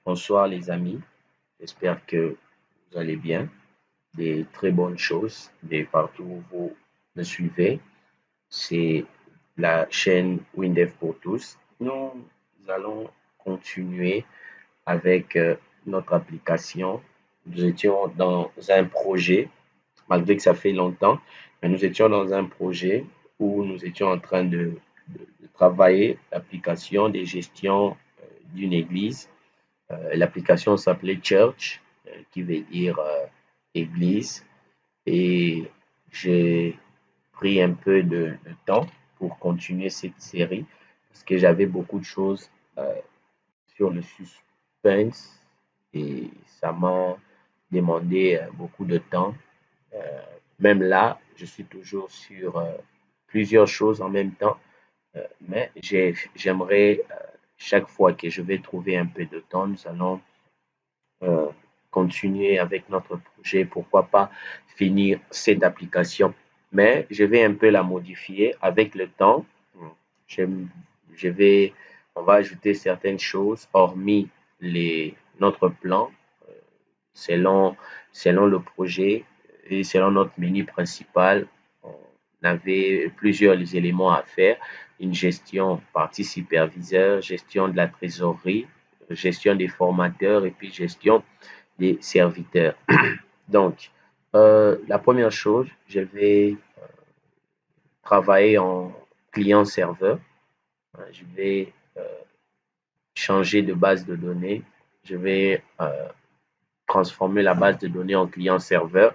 Bonsoir les amis, j'espère que vous allez bien, des très bonnes choses de partout où vous me suivez. C'est la chaîne WinDev pour tous. Nous allons continuer avec notre application. Nous étions dans un projet, malgré que ça fait longtemps, mais nous étions dans un projet où nous étions en train de travailler l'application des gestions d'une église. L'application s'appelait Church, qui veut dire église. Et j'ai pris un peu de temps pour continuer cette série parce que j'avais beaucoup de choses euh, sur le suspense et ça m'a demandé beaucoup de temps. Euh, Même là, je suis toujours sur plusieurs choses en même temps, mais j'aimerais chaque fois que je vais trouver un peu de temps, nous allons euh, continuer avec notre projet, pourquoi pas finir cette application. Mais je vais un peu la modifier avec le temps. Je, je vais, on va ajouter certaines choses, hormis notre plan, euh, selon, selon le projet et selon notre menu principal. On avait plusieurs éléments à faire, une gestion partie superviseur, gestion de la trésorerie, gestion des formateurs et puis gestion des serviteurs. Donc, la première chose, je vais travailler en client-serveur. Je vais changer de base de données. Je vais transformer la base de données en client-serveur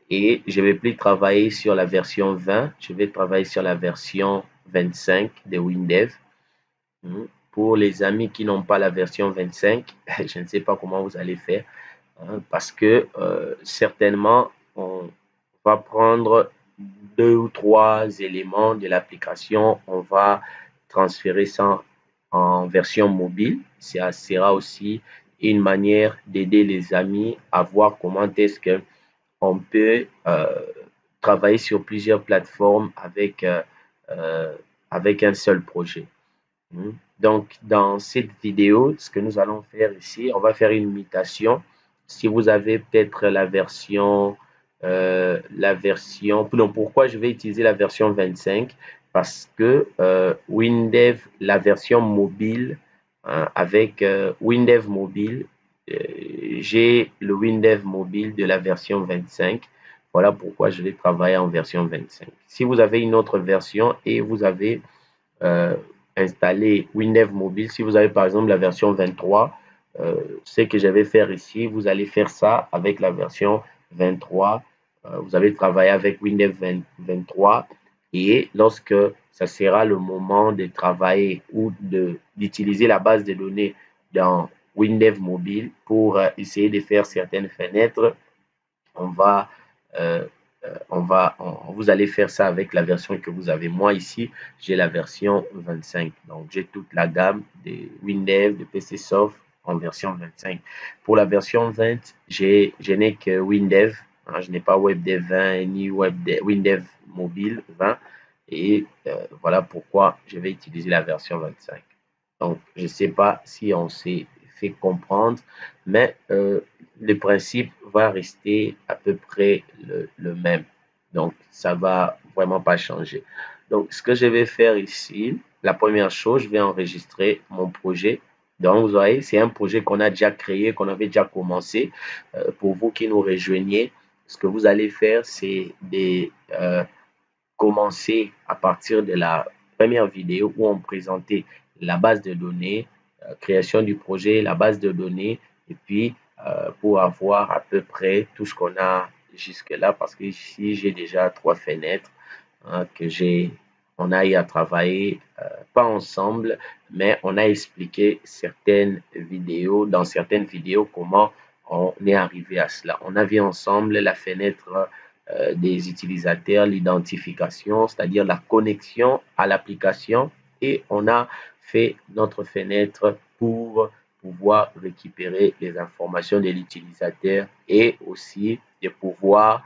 et je vais plus travailler sur la version 20. Je vais travailler sur la version 25 de WinDev. Pour les amis qui n'ont pas la version 25, je ne sais pas comment vous allez faire. Parce que certainement, on va prendre deux ou trois éléments de l'application, on va transférer ça en version mobile. Ça sera aussi une manière d'aider les amis à voir comment est-ce que on peut travailler sur plusieurs plateformes avec un seul projet. Donc, dans cette vidéo, ce que nous allons faire ici, on va faire une mutation. Si vous avez peut-être non, pourquoi je vais utiliser la version 25? Parce que WinDev, la version mobile, avec WinDev mobile, j'ai le WinDev mobile de la version 25. Voilà pourquoi je vais travailler en version 25. Si vous avez une autre version et vous avez euh, installer WinDev mobile. Si vous avez par exemple la version 23, ce que je vais faire ici, vous allez faire ça avec la version 23. Vous allez travailler avec WinDev 23 et lorsque ça sera le moment de travailler ou d'utiliser la base de données dans WinDev mobile pour essayer de faire certaines fenêtres, on va euh, vous allez faire ça avec la version que vous avez. Moi ici, j'ai la version 25. Donc, j'ai toute la gamme de WinDev, de PCSoft en version 25. Pour la version 20, je n'ai que WinDev. Je n'ai pas WebDev 20 ni WinDev mobile 20. Et voilà pourquoi je vais utiliser la version 25. Donc, je ne sais pas si on s'est fait comprendre, mais le principe va rester à peu près le même. Donc, ça va vraiment pas changer. Donc, ce que je vais faire ici, la première chose, je vais enregistrer mon projet. Donc, vous voyez, c'est un projet qu'on a déjà créé, qu'on avait déjà commencé. Pour vous qui nous rejoignez, ce que vous allez faire, c'est de commencer à partir de la première vidéo où on présentait la base de données, création du projet, la base de données, et puis pour avoir à peu près tout ce qu'on a jusque-là, parce que ici j'ai déjà trois fenêtres on a eu à travailler, pas ensemble, mais on a expliqué dans certaines vidéos comment on est arrivé à cela. On a vu ensemble la fenêtre des utilisateurs, l'identification, c'est-à-dire la connexion à l'application, et on a fait notre fenêtre pour pouvoir récupérer les informations de l'utilisateur et aussi de pouvoir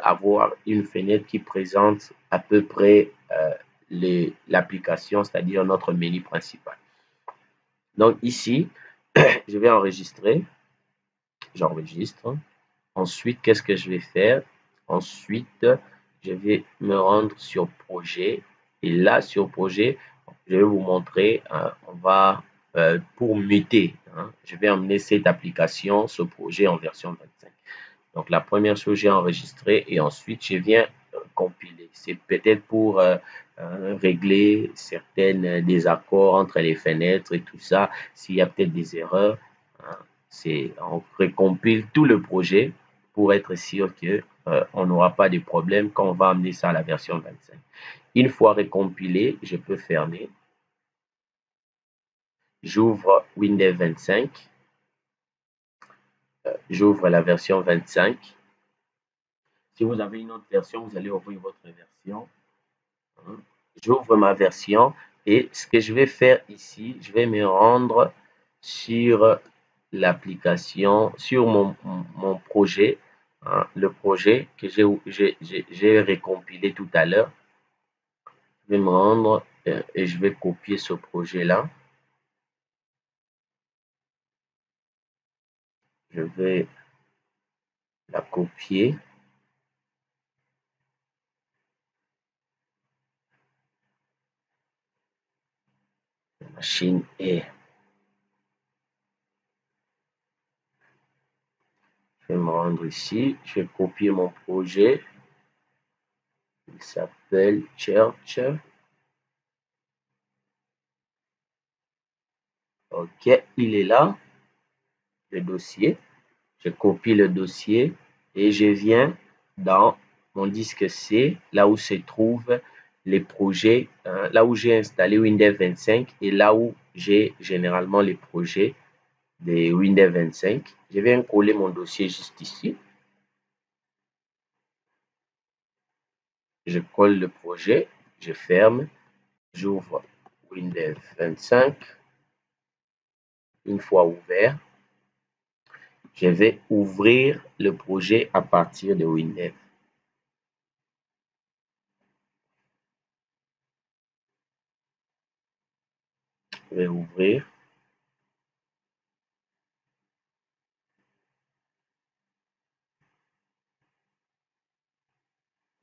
avoir une fenêtre qui présente à peu près l'application, c'est-à-dire notre menu principal. Donc ici, je vais enregistrer. J'enregistre. Ensuite, qu'est-ce que je vais faire? Ensuite, je vais me rendre sur projet. Et là, sur projet, je vais vous montrer, on va, pour muter, je vais emmener cette application, ce projet en version 25. Donc, la première chose, j'ai enregistré et ensuite, je viens compiler. C'est peut-être pour régler certains désaccords entre les fenêtres et tout ça. S'il y a peut-être des erreurs, hein, on recompile tout le projet pour être sûr que on n'aura pas de problème quand on va amener ça à la version 25. Une fois recompilé, je peux fermer. J'ouvre Windows 25. J'ouvre la version 25. Si vous avez une autre version, vous allez ouvrir votre version. J'ouvre ma version et ce que je vais faire ici, je vais me rendre sur l'application, sur mon projet, le projet que j'ai recompilé tout à l'heure. Je vais me rendre et je vais copier ce projet-là. Je vais la copier. La machine est. Je vais me rendre ici. Je vais copier mon projet. Il s'appelle Church. OK, il est là, le dossier. Je copie le dossier et je viens dans mon disque C, là où se trouvent les projets, là où j'ai installé Windows 25 et là où j'ai généralement les projets de Windows 25. Je viens coller mon dossier juste ici. Je colle le projet, je ferme, j'ouvre Windows 25. Une fois ouvert, je vais ouvrir le projet à partir de Windows. Je vais ouvrir.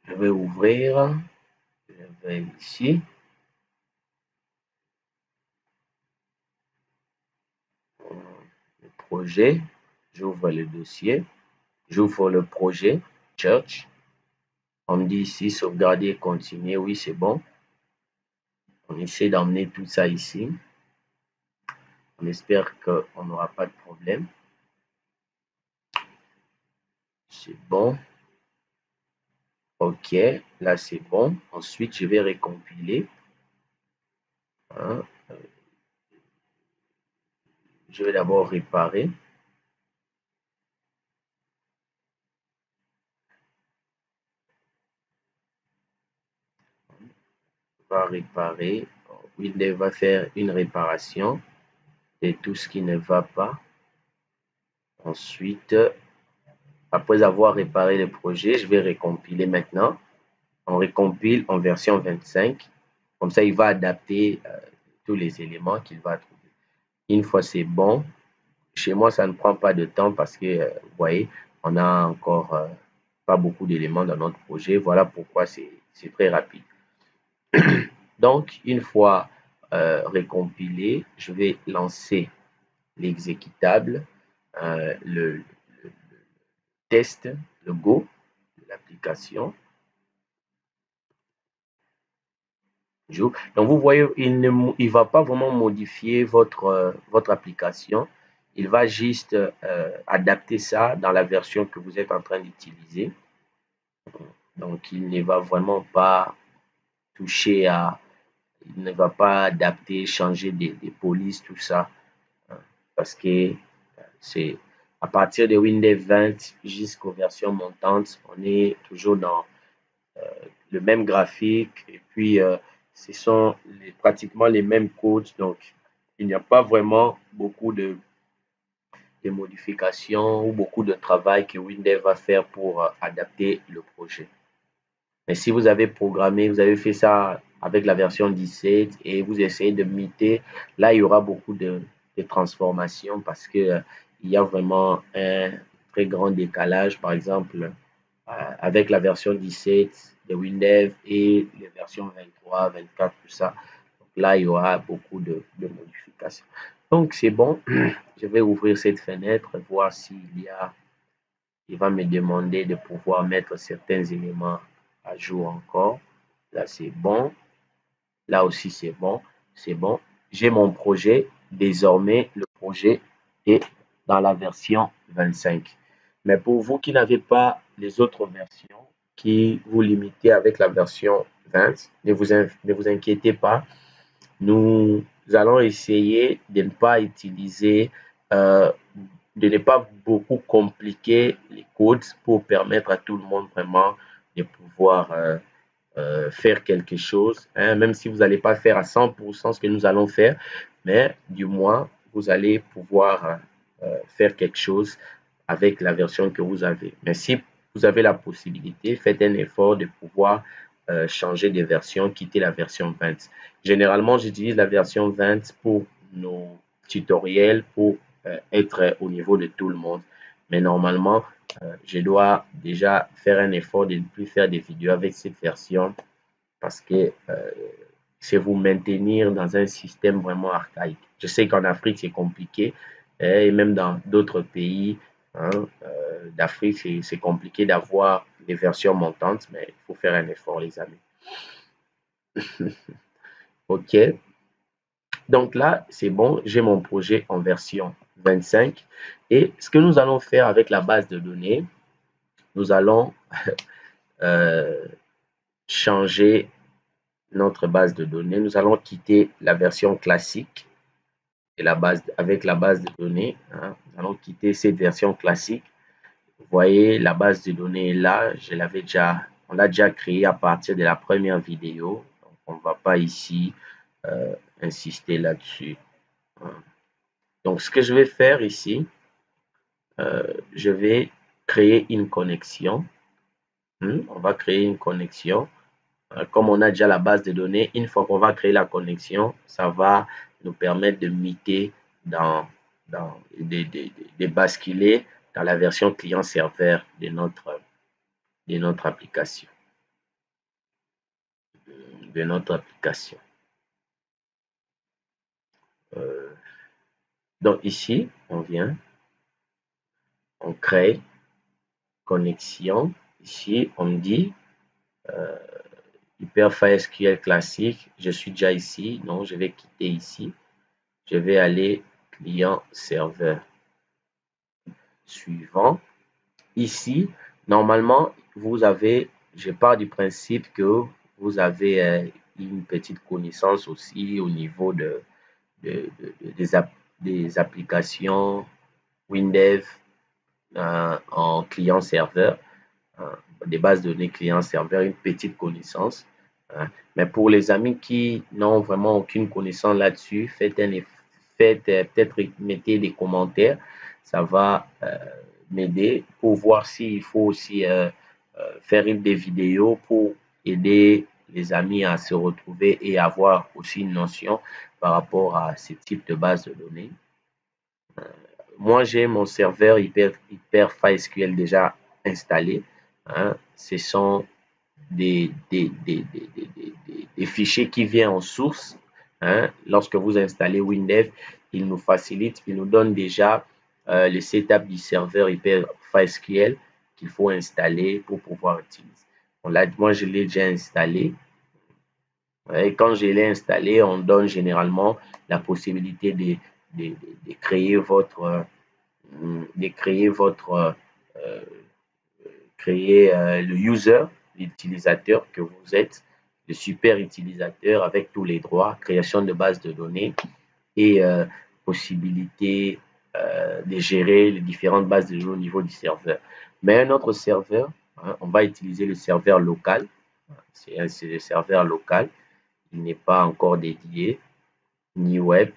Je vais ouvrir. Je vais ici. Le projet. J'ouvre le dossier. J'ouvre le projet. Church. On me dit ici sauvegarder et continuer. Oui, c'est bon. On essaie d'emmener tout ça ici. On espère qu'on n'aura pas de problème. C'est bon. OK. Là, c'est bon. Ensuite, je vais recompiler. Je vais d'abord réparer. On va réparer. Windows va faire une réparation de tout ce qui ne va pas. Ensuite, après avoir réparé le projet, je vais recompiler maintenant. On recompile en version 25. Comme ça, il va adapter tous les éléments qu'il va trouver. Une fois c'est bon, chez moi, ça ne prend pas de temps parce que, vous voyez, on a encore pas beaucoup d'éléments dans notre projet. Voilà pourquoi c'est très rapide. Donc, une fois recompilé, je vais lancer l'exécutable, le test, le Go de l'application. Donc, vous voyez, il ne va pas vraiment modifier votre application. Il va juste adapter ça dans la version que vous êtes en train d'utiliser. Donc, il ne va vraiment pas toucher à, il ne va pas adapter, changer des polices, tout ça. Parce que c'est à partir de Windows 20 jusqu'aux versions montantes, on est toujours dans le même graphique et puis ce sont pratiquement les mêmes codes. Donc, il n'y a pas vraiment beaucoup de modifications ou beaucoup de travail que Windows va faire pour adapter le projet. Mais si vous avez programmé, vous avez fait ça avec la version 17 et vous essayez de muter, là, il y aura beaucoup de de transformation parce que il y a vraiment un très grand décalage, par exemple, avec la version 17 de Windows et les versions 23, 24, tout ça. Donc là, il y aura beaucoup de modifications. Donc, c'est bon. Je vais ouvrir cette fenêtre, voir s'il y a, il va me demander de pouvoir mettre certains éléments à jour encore. Là, c'est bon. Là aussi, c'est bon. C'est bon. J'ai mon projet. Désormais, le projet est dans la version 25. Mais pour vous qui n'avez pas les autres versions, qui vous limitez avec la version 20, ne vous inquiétez pas. Nous allons essayer de ne pas utiliser, euh, de ne pas beaucoup compliquer les codes pour permettre à tout le monde vraiment de pouvoir faire quelque chose, hein, même si vous n'allez pas faire à 100% ce que nous allons faire, mais du moins, vous allez pouvoir faire quelque chose avec la version que vous avez. Mais si vous avez la possibilité, faites un effort de pouvoir changer de version, quitter la version 20. Généralement, j'utilise la version 20 pour nos tutoriels, pour être au niveau de tout le monde. Mais normalement, je dois déjà faire un effort de ne plus faire des vidéos avec cette version parce que c'est vous maintenir dans un système vraiment archaïque. Je sais qu'en Afrique, c'est compliqué et même dans d'autres pays hein, d'Afrique, c'est compliqué d'avoir des versions montantes, mais il faut faire un effort, les amis. OK. Donc là, c'est bon, j'ai mon projet en version 25. Et ce que nous allons faire avec la base de données, nous allons changer notre base de données. Nous allons quitter la version classique et avec la base de données. Hein. Nous allons quitter cette version classique. Vous voyez, la base de données est là. On l'a déjà créée à partir de la première vidéo. Donc, on ne va pas ici insister là-dessus. Hein. Donc, ce que je vais faire ici, je vais créer une connexion. On va créer une connexion. Comme on a déjà la base de données, une fois qu'on va créer la connexion, ça va nous permettre de muter de basculer dans la version client-serveur de notre application. Donc ici, on vient, on crée connexion. Ici, on me dit HyperFile classique. Je suis déjà ici. Non, je vais quitter ici. Je vais aller client-serveur. Suivant. Ici, normalement, je pars du principe que vous avez une petite connaissance aussi au niveau des applications Windows en client-serveur, des bases de données client-serveur, une petite connaissance. Mais pour les amis qui n'ont vraiment aucune connaissance là-dessus, faites peut-être mettez des commentaires, ça va m'aider pour voir s'il faut aussi faire des vidéos pour aider les amis à se retrouver et avoir aussi une notion par rapport à ce type de base de données. Moi, j'ai mon serveur HyperFileSQL déjà installé. Hein. Ce sont des fichiers qui viennent en source. Hein. Lorsque vous installez Windows, il nous facilite, il nous donne déjà le setup du serveur HyperFileSQL qu'il faut installer pour pouvoir utiliser. Bon, là, moi, je l'ai déjà installé. Et quand je l'ai installé, on donne généralement la possibilité de créer votre le user, l'utilisateur que vous êtes, le super utilisateur avec tous les droits, création de base de données et possibilité de gérer les différentes bases de données au niveau du serveur. Mais un autre serveur, hein, on va utiliser le serveur local. C'est le serveur local. Il n'est pas encore dédié, ni web.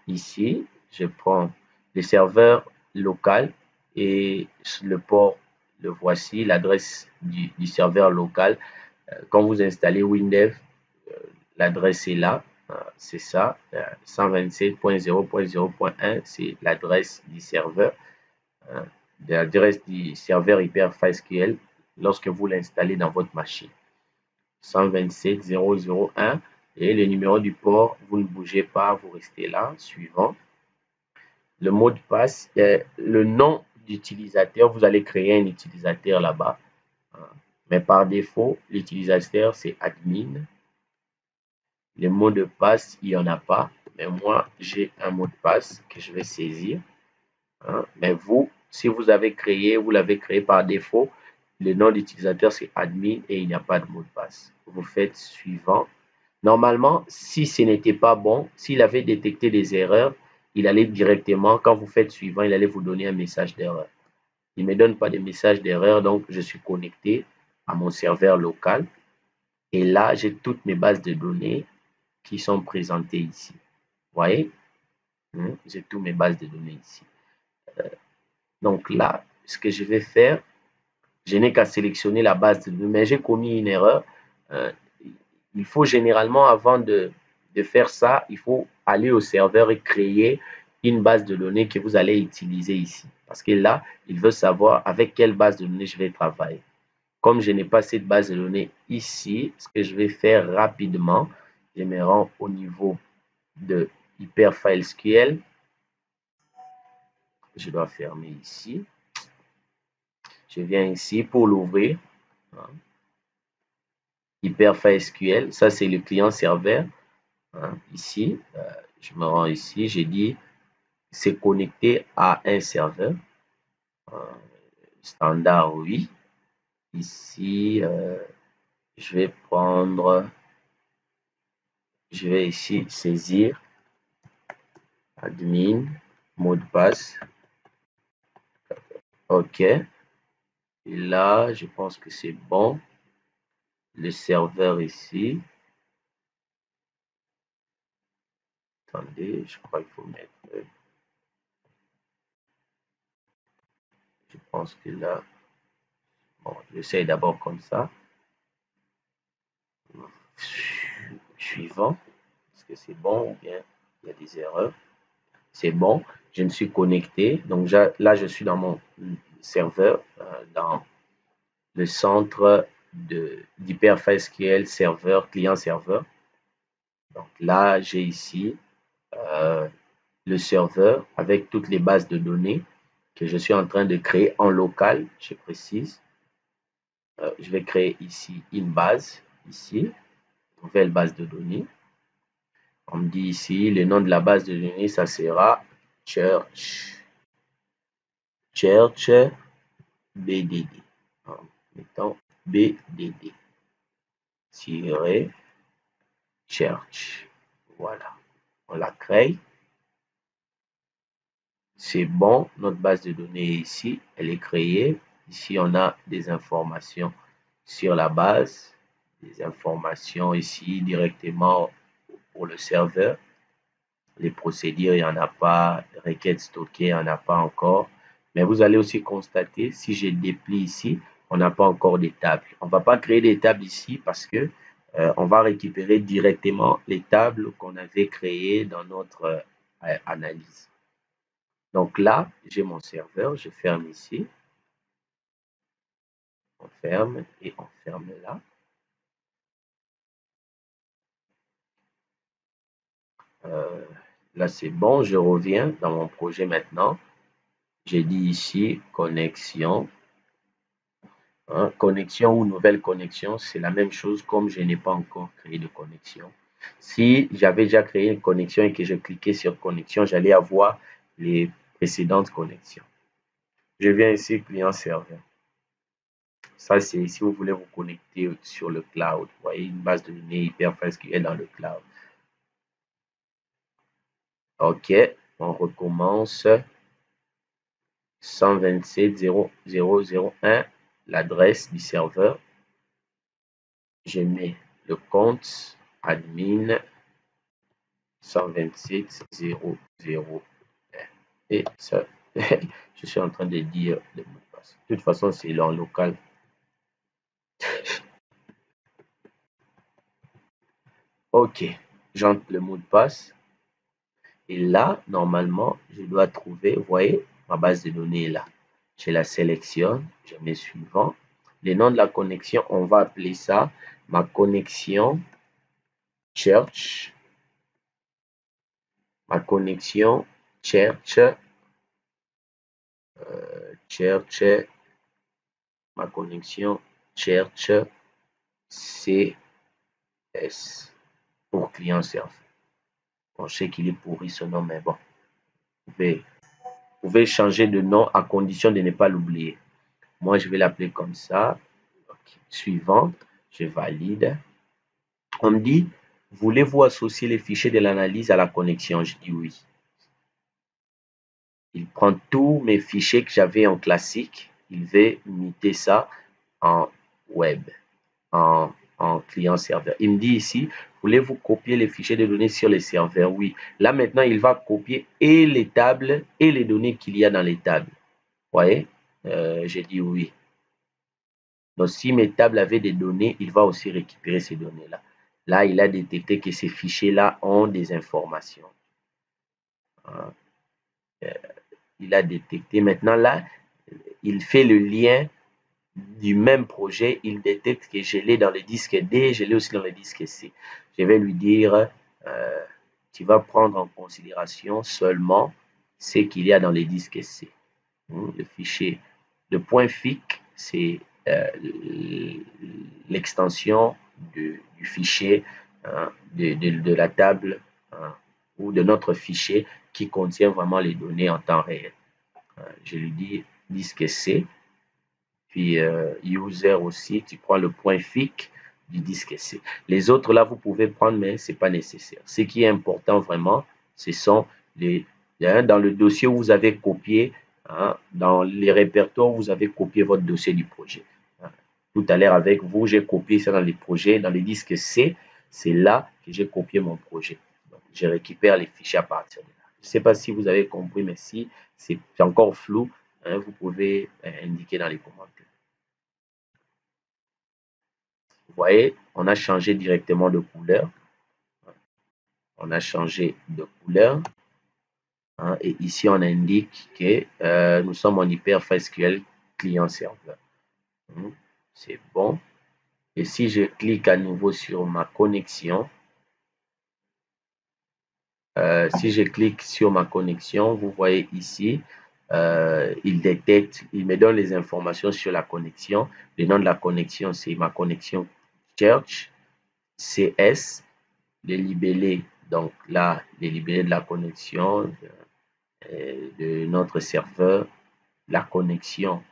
Ici, je prends le serveur local et le port, le voici, l'adresse du serveur local. Quand vous installez Windows, l'adresse est là. C'est ça, 127.0.0.1, c'est l'adresse du serveur, l'adresse du serveur HyperFileSQL lorsque vous l'installez dans votre machine. 127.0.0.1 et le numéro du port, vous ne bougez pas, vous restez là. Suivant. Le mot de passe, le nom d'utilisateur, vous allez créer un utilisateur là-bas. Mais par défaut, l'utilisateur, c'est admin. Le mot de passe, il n'y en a pas. Mais moi, j'ai un mot de passe que je vais saisir. Mais vous, si vous avez créé, vous l'avez créé par défaut, le nom d'utilisateur, c'est admin et il n'y a pas de mot de passe. Vous faites suivant. Normalement, si ce n'était pas bon, s'il avait détecté des erreurs, il allait directement, quand vous faites suivant, il allait vous donner un message d'erreur. Il ne me donne pas de message d'erreur, donc je suis connecté à mon serveur local. Et là, j'ai toutes mes bases de données qui sont présentées ici. Vous voyez? J'ai toutes mes bases de données ici. Donc là, ce que je vais faire, je n'ai qu'à sélectionner la base de données, mais j'ai commis une erreur. Il faut généralement, avant de faire ça, il faut aller au serveur et créer une base de données que vous allez utiliser ici. Parce que là, il veut savoir avec quelle base de données je vais travailler. Comme je n'ai pas cette base de données ici, ce que je vais faire rapidement, je me rends au niveau de HyperFileSQL. Je dois fermer ici. Je viens ici pour l'ouvrir. HyperFileSQL, ça c'est le client serveur. Ici, je me rends ici, j'ai dit c'est connecté à un serveur. Standard, oui. Ici, je vais prendre, je vais ici saisir admin, mot de passe. OK. Et là, je pense que c'est bon. Le serveur ici. Attendez, je crois qu'il faut mettre. Je pense que là. Bon, j'essaie d'abord comme ça. Suivant. Est-ce que c'est bon ou bien il y a des erreurs? C'est bon. Je me suis connecté. Donc là, je suis dans mon serveur, dans le centre d'HyperFileSQL serveur, client-serveur. Donc là, j'ai ici le serveur avec toutes les bases de données que je suis en train de créer en local, je précise. Je vais créer ici une base, ici, nouvelle base de données. On me dit ici, le nom de la base de données, ça sera Church BDD. Mettons BDD. Church. Voilà. On la crée. C'est bon. Notre base de données est ici. Elle est créée. Ici, on a des informations sur la base. Des informations ici directement pour le serveur. Les procédures, il n'y en a pas. Les requêtes stockées, il n'y en a pas encore. Mais vous allez aussi constater, si je déplie ici, on n'a pas encore des tables. On ne va pas créer des tables ici parce que on va récupérer directement les tables qu'on avait créées dans notre analyse. Donc là, j'ai mon serveur, je ferme ici. On ferme et on ferme là. Là, c'est bon, je reviens dans mon projet maintenant. J'ai dit ici connexion. Connexion ou nouvelle connexion, c'est la même chose comme je n'ai pas encore créé de connexion. Si j'avais déjà créé une connexion et que je cliquais sur connexion, j'allais avoir les précédentes connexions. Je viens ici, client-serveur. Ça, c'est si vous voulez vous connecter sur le cloud. Vous voyez une base de données HyperFileSQL dans le cloud. OK, on recommence. 127.0.0.0.1, l'adresse du serveur. Je mets le compte admin 127.0.0.1 et ça, je suis en train de dire le mot de passe. De toute façon, c'est en local. OK. j'entre le mot de passe. Et là, normalement, je dois trouver, vous voyez, ma base de données est là. Je la sélectionne, je mets suivant. Le nom de la connexion, on va appeler ça ma connexion Church. Ma connexion Church. Ma connexion Church CS pour client-serveur. Bon, je sais qu'il est pourri ce nom, mais bon, vous pouvez changer de nom à condition de ne pas l'oublier. Moi, je vais l'appeler comme ça. Okay. Suivant, je valide. On me dit, voulez-vous associer les fichiers de l'analyse à la connexion? Je dis oui. Il prend tous mes fichiers que j'avais en classique. Il va muter ça en web, en client-serveur. Il me dit ici, voulez-vous copier les fichiers de données sur les serveurs? Oui. Là, maintenant, il va copier et les tables et les données qu'il y a dans les tables. Vous voyez? J'ai dit oui. Donc, si mes tables avaient des données, il va aussi récupérer ces données-là. Là, il a détecté que ces fichiers-là ont des informations. Il a détecté. Maintenant, là, il fait le lien du même projet. Il détecte que je l'ai dans le disque D, je l'ai aussi dans le disque C. Je vais lui dire, tu vas prendre en considération seulement ce qu'il y a dans les disques C. Le fichier, le point FIC, c'est l'extension du fichier de la table ou de notre fichier qui contient vraiment les données en temps réel. Je lui dis disque C, puis user aussi, tu prends le point FIC du disque C. Les autres là, vous pouvez prendre, mais ce n'est pas nécessaire. Ce qui est important vraiment, ce sont les dans le dossier où vous avez copié, dans les répertoires, vous avez copié votre dossier du projet. Tout à l'heure avec vous, j'ai copié ça dans les projets, dans les disques C. C'est là que j'ai copié mon projet. Donc, je récupère les fichiers à partir de là. Je ne sais pas si vous avez compris, mais si c'est encore flou, vous pouvez indiquer dans les commentaires. Vous voyez, on a changé directement de couleur. On a changé de couleur. Et ici, on indique que nous sommes en HyperSQL client-serveur. C'est bon. Et si je clique à nouveau sur ma connexion, si je clique sur ma connexion, vous voyez ici, il détecte, il me donne les informations sur la connexion. Le nom de la connexion, c'est ma connexion Church CS. Les libellés, donc là, les libellés de la connexion de notre serveur. La connexion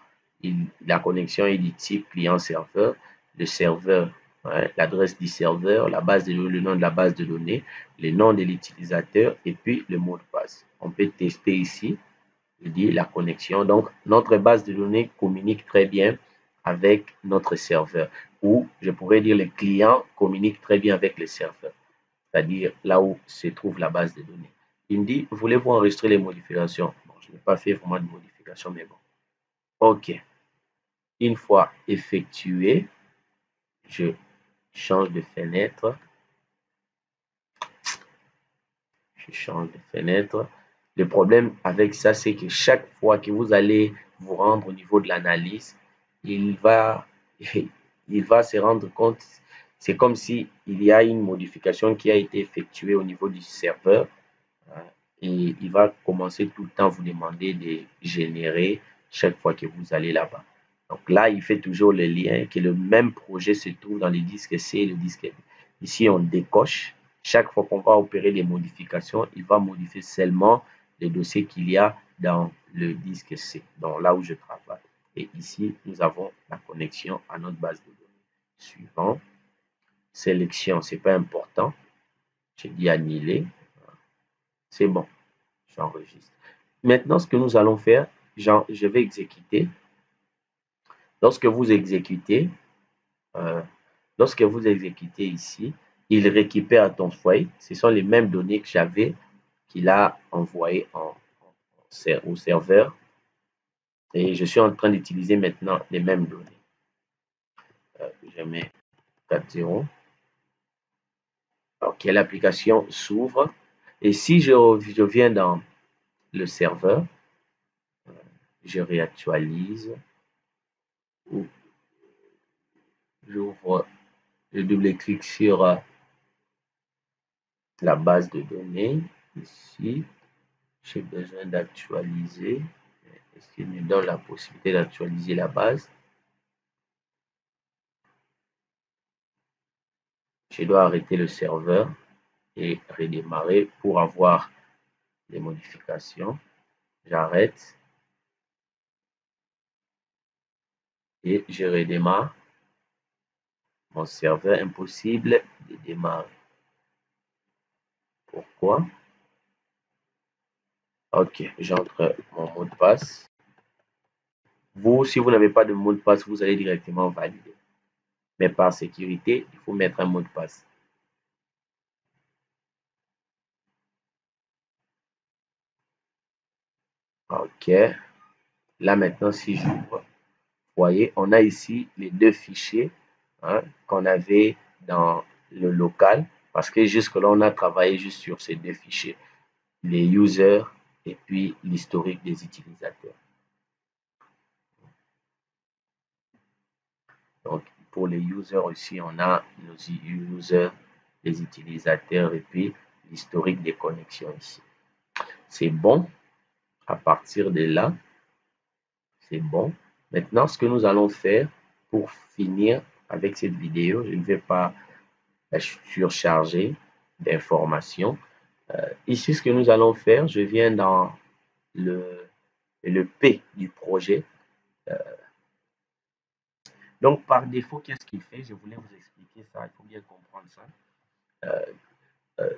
est du type client-serveur. Le serveur, l'adresse du serveur, la base de données, le nom de la base de données, le nom de l'utilisateur et puis le mot de passe. On peut tester ici, je dis la connexion. Donc, notre base de données communique très bien avec notre serveur. Ou, je pourrais dire, le client communique très bien avec le serveur, c'est-à-dire là où se trouve la base de données. Il me dit, voulez-vous enregistrer les modifications? Bon, je n'ai pas fait vraiment de modifications, mais bon. OK. Une fois effectué, je change de fenêtre. Je change de fenêtre. Le problème avec ça, c'est que chaque fois que vous allez vous rendre au niveau de l'analyse, il va se rendre compte, c'est comme si il y a une modification qui a été effectuée au niveau du serveur et il va commencer tout le temps à vous demander de générer chaque fois que vous allez là-bas. Donc là, il fait toujours le lien que le même projet se trouve dans les disques C et le disque B. Ici, on décoche. Chaque fois qu'on va opérer des modifications, il va modifier seulement les dossiers qu'il y a dans le disque C, donc là où je travaille. Et ici, nous avons la connexion à notre base de données. Suivant, sélection, ce n'est pas important. J'ai dit annuler. C'est bon, j'enregistre. Maintenant, ce que nous allons faire, je vais exécuter. Lorsque vous exécutez ici, il récupère ton foyer. Ce sont les mêmes données que j'avais qu'il a envoyées au serveur. Et je suis en train d'utiliser maintenant les mêmes données. Je mets 4.0. Ok, l'application s'ouvre. Et si je viens dans le serveur, je réactualise, ou j'ouvre, je double-clique sur la base de données. Ici, j'ai besoin d'actualiser. Est-ce qu'il me donne la possibilité d'actualiser la base? Je dois arrêter le serveur et redémarrer pour avoir les modifications. J'arrête et je redémarre. Mon serveur, impossible de démarrer. Pourquoi? Ok, j'entre mon mot de passe. Vous, si vous n'avez pas de mot de passe, vous allez directement valider. Mais par sécurité, il faut mettre un mot de passe. Ok. Là maintenant, si j'ouvre, vous voyez, on a ici les deux fichiers qu'on avait dans le local. Parce que jusque-là, on a travaillé juste sur ces deux fichiers. Les users et puis l'historique des utilisateurs. Donc, pour les users aussi, on a nos users, les utilisateurs et puis l'historique des connexions ici. C'est bon. À partir de là, c'est bon. Maintenant, ce que nous allons faire pour finir avec cette vidéo, je ne vais pas la surcharger d'informations. Ici, ce que nous allons faire, je viens dans le P du projet. Donc, par défaut, qu'est-ce qu'il fait? Je voulais vous expliquer ça, il faut bien comprendre ça.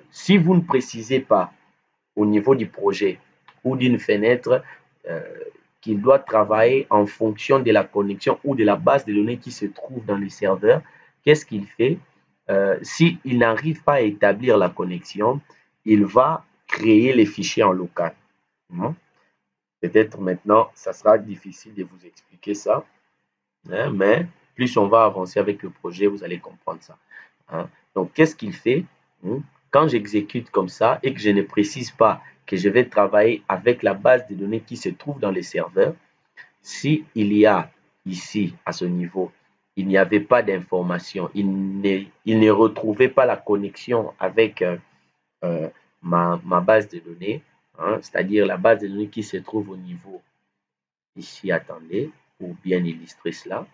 Si vous ne précisez pas au niveau du projet ou d'une fenêtre euh, qu'il doit travailler en fonction de la connexion ou de la base de données qui se trouve dans le serveur, qu'est-ce qu'il fait? S'il n'arrive pas à établir la connexion, il va créer les fichiers en local. Peut-être maintenant, ça sera difficile de vous expliquer ça, mais plus on va avancer avec le projet, vous allez comprendre ça. Donc, qu'est-ce qu'il fait? Quand j'exécute comme ça et que je ne précise pas que je vais travailler avec la base de données qui se trouve dans les serveurs, si il y a ici, à ce niveau, il n'y avait pas d'information, il ne retrouvait pas la connexion avec ma base de données, c'est-à-dire la base de données qui se trouve au niveau ici, attendez, pour bien illustrer cela.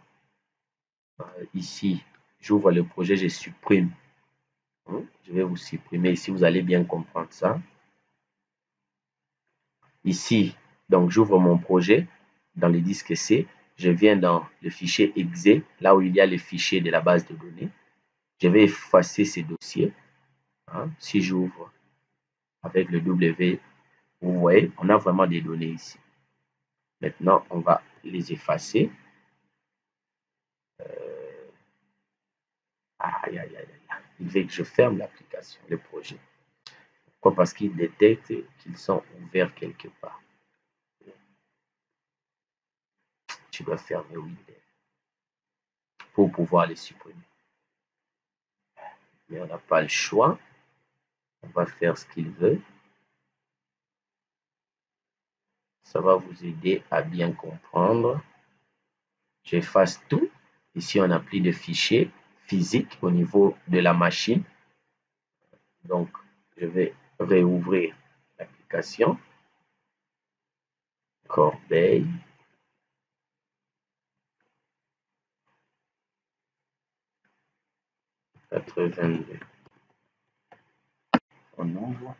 Ici, j'ouvre le projet, je supprime. Je vais vous supprimer ici, vous allez bien comprendre ça. Ici, donc j'ouvre mon projet dans le disque C. Je viens dans le fichier exe, là où il y a les fichiers de la base de données. Je vais effacer ces dossiers. Si j'ouvre avec le W, vous voyez, on a vraiment des données ici. Maintenant, on va les effacer. Aïe, aïe, aïe, aïe. Il veut que je ferme l'application, le projet. Pourquoi? Parce qu'il détecte qu'ils sont ouverts quelque part. Tu dois fermer Windows pour pouvoir les supprimer. Mais on n'a pas le choix. On va faire ce qu'il veut. Ça va vous aider à bien comprendre. J'efface tout. Ici, on n'a plus de fichiers physiques au niveau de la machine. Donc, je vais réouvrir l'application. Corbeille. Quatre-vingt-deux. On ouvre.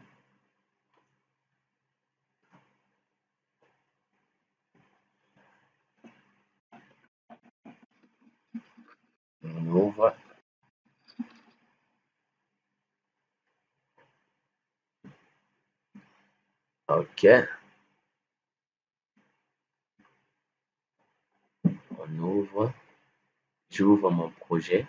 On ouvre. OK. On ouvre. J'ouvre mon projet.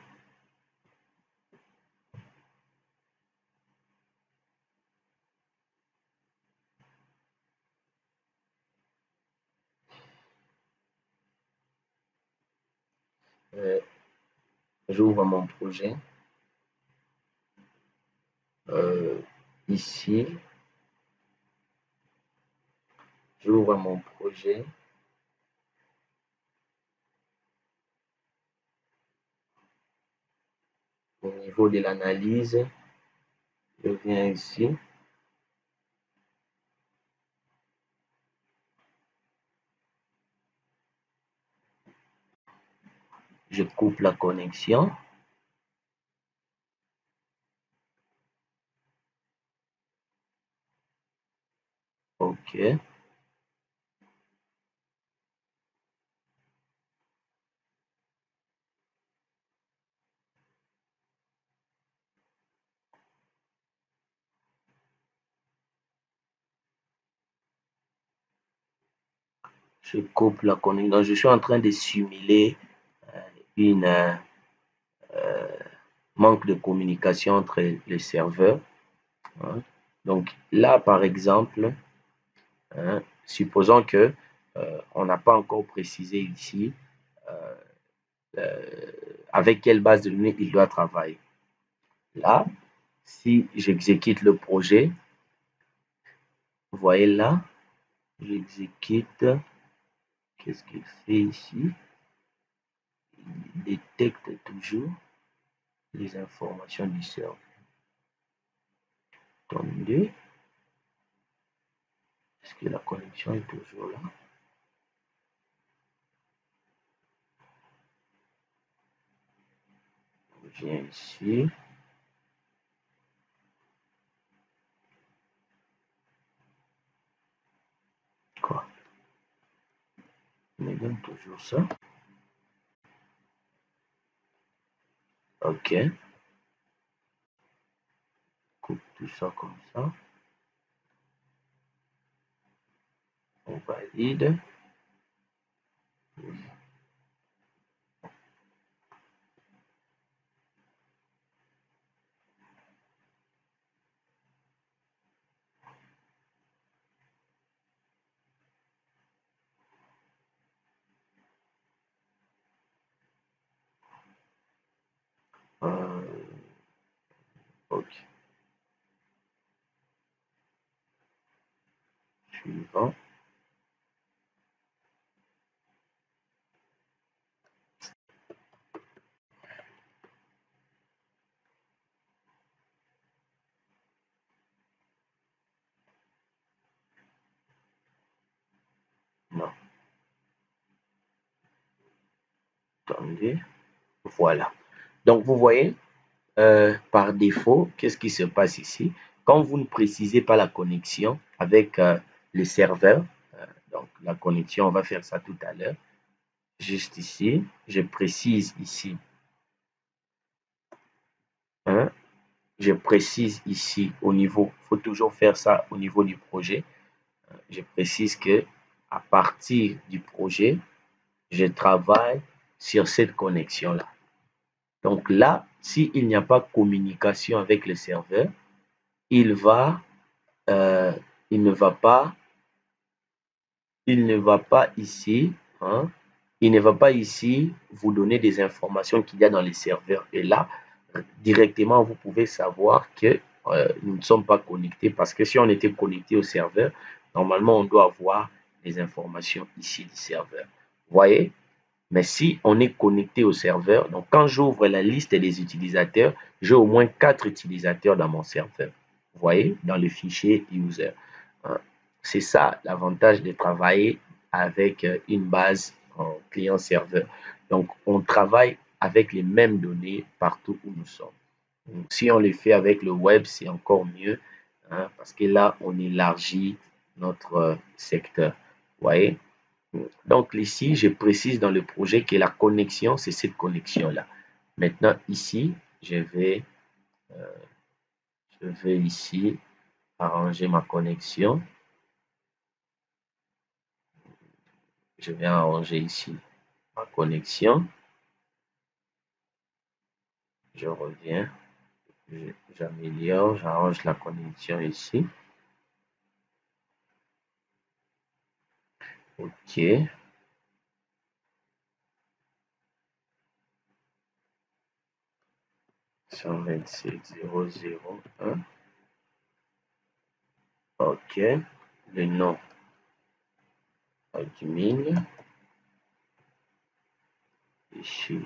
J'ouvre mon projet. Ici, j'ouvre mon projet. Au niveau de l'analyse, je viens ici. Je coupe la connexion. OK. Je coupe la connexion. Donc, je suis en train de simuler une manque de communication entre les serveurs. Hein. Donc là, par exemple, hein, supposons que on n'a pas encore précisé ici avec quelle base de données il doit travailler. Là, si j'exécute le projet, vous voyez là, j'exécute, qu'est-ce qu'il fait ici? Il détecte toujours les informations du serveur. Attendez, est-ce que la connexion est toujours là? Je viens ici. Quoi? Il me donne toujours ça. OK. Coupe tout ça comme ça. On valide. OK. Suivant. Non. Attendez. Voilà. Donc, vous voyez, par défaut, qu'est-ce qui se passe ici? Quand vous ne précisez pas la connexion avec le serveur, donc la connexion, on va faire ça tout à l'heure, juste ici, je précise ici, hein, je précise ici au niveau, il faut toujours faire ça au niveau du projet, je précise que à partir du projet, je travaille sur cette connexion-là. Donc là, s'il n'y a pas de communication avec le serveur, il va, euh, il ne va pas, il ne va pas ici, hein, il ne va pas ici vous donner des informations qu'il y a dans les serveurs. Et là, directement, vous pouvez savoir que nous ne sommes pas connectés parce que si on était connecté au serveur, normalement, on doit avoir des informations ici du serveur. Vous voyez? Mais si on est connecté au serveur, donc quand j'ouvre la liste des utilisateurs, j'ai au moins 4 utilisateurs dans mon serveur. Vous voyez, dans le fichier user. C'est ça l'avantage de travailler avec une base en client-serveur. Donc, on travaille avec les mêmes données partout où nous sommes. Donc, si on le fait avec le web, c'est encore mieux, hein, parce que là, on élargit notre secteur. Vous voyez? Donc ici, je précise dans le projet que la connexion, c'est cette connexion-là. Maintenant, ici, je vais ici arranger ma connexion. Je vais arranger ici ma connexion. Je reviens, j'améliore, j'arrange la connexion ici. OK. 127.0.0.1. OK. Le nom admin. Ici,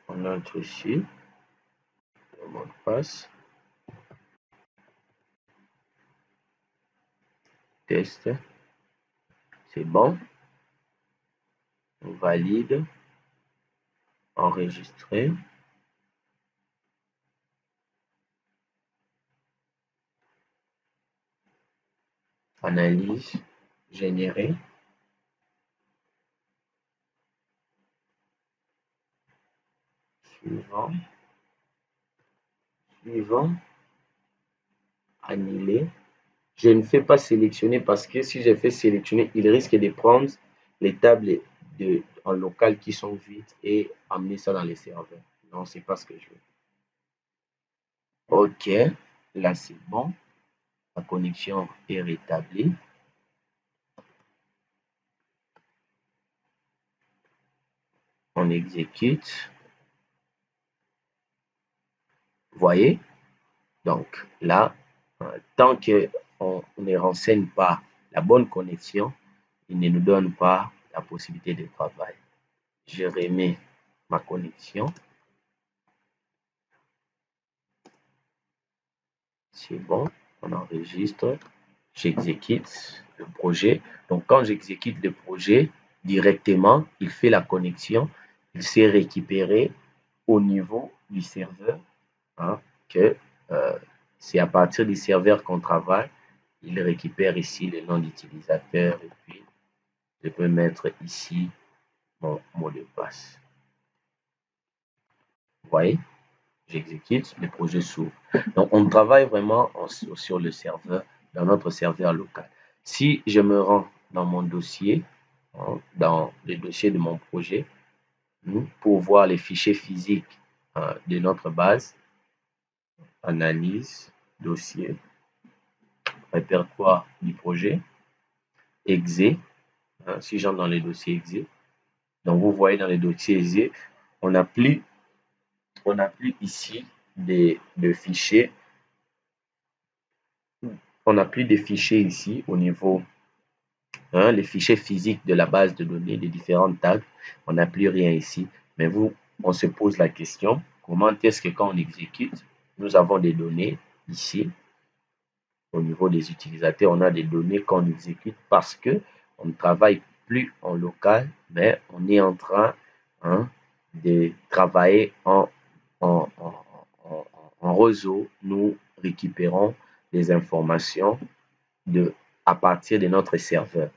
on entre ici le mot de passe. Test. C'est bon. On valide. Enregistrer. Analyse. Générer. Suivant. Suivant. Annuler. Je ne fais pas sélectionner parce que si je fais sélectionner, il risque de prendre les tables en local qui sont vides et amener ça dans les serveurs. Non, c'est pas ce que je veux. OK, là c'est bon. La connexion est rétablie. On exécute. Vous voyez? Donc là, tant qu'on ne renseigne pas la bonne connexion, il ne nous donne pas la possibilité de travail. Je remets ma connexion. C'est bon, on enregistre. J'exécute le projet. Donc, quand j'exécute le projet, directement, il fait la connexion. Il s'est récupéré au niveau du serveur. Hein, que c'est à partir du serveur qu'on travaille. Il récupère ici le nom d'utilisateur et puis je peux mettre ici mon mot de passe. Vous voyez, j'exécute, le projet s'ouvre. Donc, on travaille vraiment sur le serveur, dans notre serveur local. Si je me rends dans mon dossier, hein, dans le dossier de mon projet, pour voir les fichiers physiques de notre base, analyse, dossier, répertoire du projet, exe, hein, si j'entre dans les dossiers exe, donc vous voyez dans les dossiers exe, on n'a plus ici de fichiers, on n'a plus de fichiers ici au niveau, hein, les fichiers physiques de la base de données, des différentes tags, on n'a plus rien ici, mais on se pose la question, comment est-ce que quand on exécute, nous avons des données ici, au niveau des utilisateurs, on a des données qu'on exécute parce que on ne travaille plus en local, mais on est en train, hein, de travailler en réseau. Nous récupérons des informations à partir de notre serveur.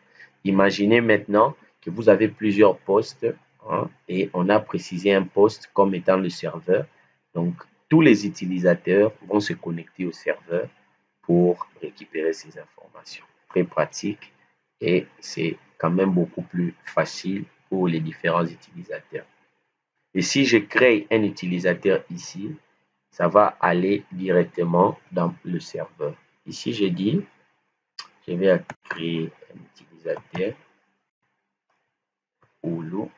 Imaginez maintenant que vous avez plusieurs postes, hein, et on a précisé un poste comme étant le serveur. Donc, tous les utilisateurs vont se connecter au serveur pour récupérer ces informations. Très pratique et c'est quand même beaucoup plus facile pour les différents utilisateurs. Et si je crée un utilisateur ici, ça va aller directement dans le serveur. Ici, je dis, je vais créer un utilisateur Oulu.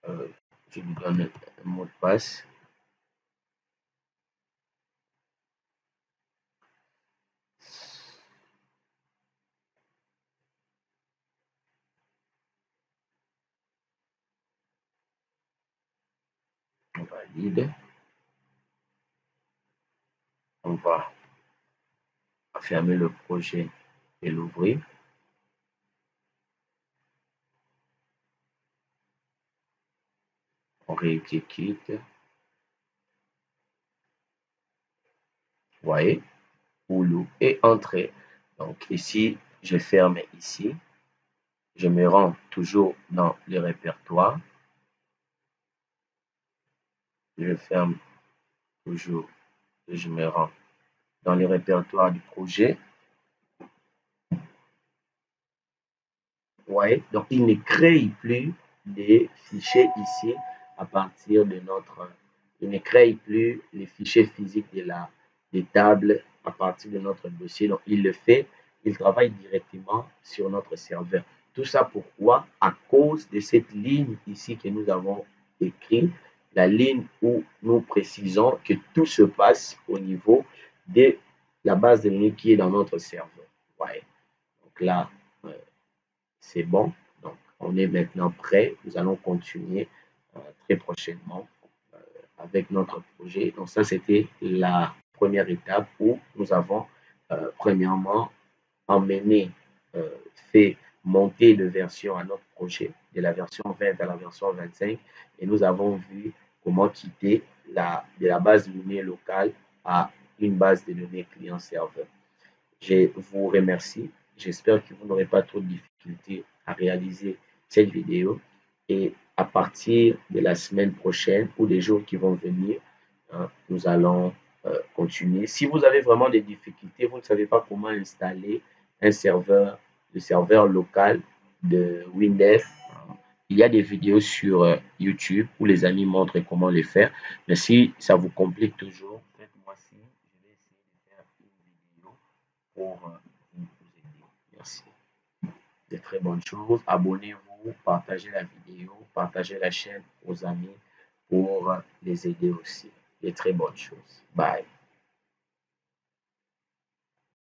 Je lui donne un mot de passe. On valide. On va fermer le projet et l'ouvrir. On réexécute. Vous voyez, Oulu est entré. Donc ici, je ferme ici. Je me rends toujours dans le répertoire. Je ferme toujours et je me rends dans le répertoire du projet. Ouais, donc il ne crée plus des fichiers ici à partir de notre. Il ne crée plus les fichiers physiques des tables à partir de notre dossier. Donc il le fait, il travaille directement sur notre serveur. Tout ça pourquoi? À cause de cette ligne ici que nous avons écrite la ligne où nous précisons que tout se passe au niveau de la base de données qui est dans notre serveur. Ouais. Donc là, euh, c'est bon. Donc, on est maintenant prêt. Nous allons continuer très prochainement avec notre projet. Donc, ça, c'était la première étape où nous avons, premièrement, emmené, fait monter de version à notre projet, de la version 20 à la version 25, et nous avons vu comment quitter de la base de données locale à une base de données client-serveur. Je vous remercie. J'espère que vous n'aurez pas trop de difficultés à réaliser cette vidéo. Et à partir de la semaine prochaine ou des jours qui vont venir, hein, nous allons continuer. Si vous avez vraiment des difficultés, vous ne savez pas comment installer un serveur, le serveur local de Windev, hein, il y a des vidéos sur YouTube où les amis montrent comment le faire. Mais si ça vous complique toujours, faites-moi signe. Je vais essayer de faire une vidéo pour vous aider. Merci. De très bonnes choses. Abonnez-vous, partagez la vidéo, partagez la chaîne aux amis pour les aider aussi. De très bonnes choses. Bye.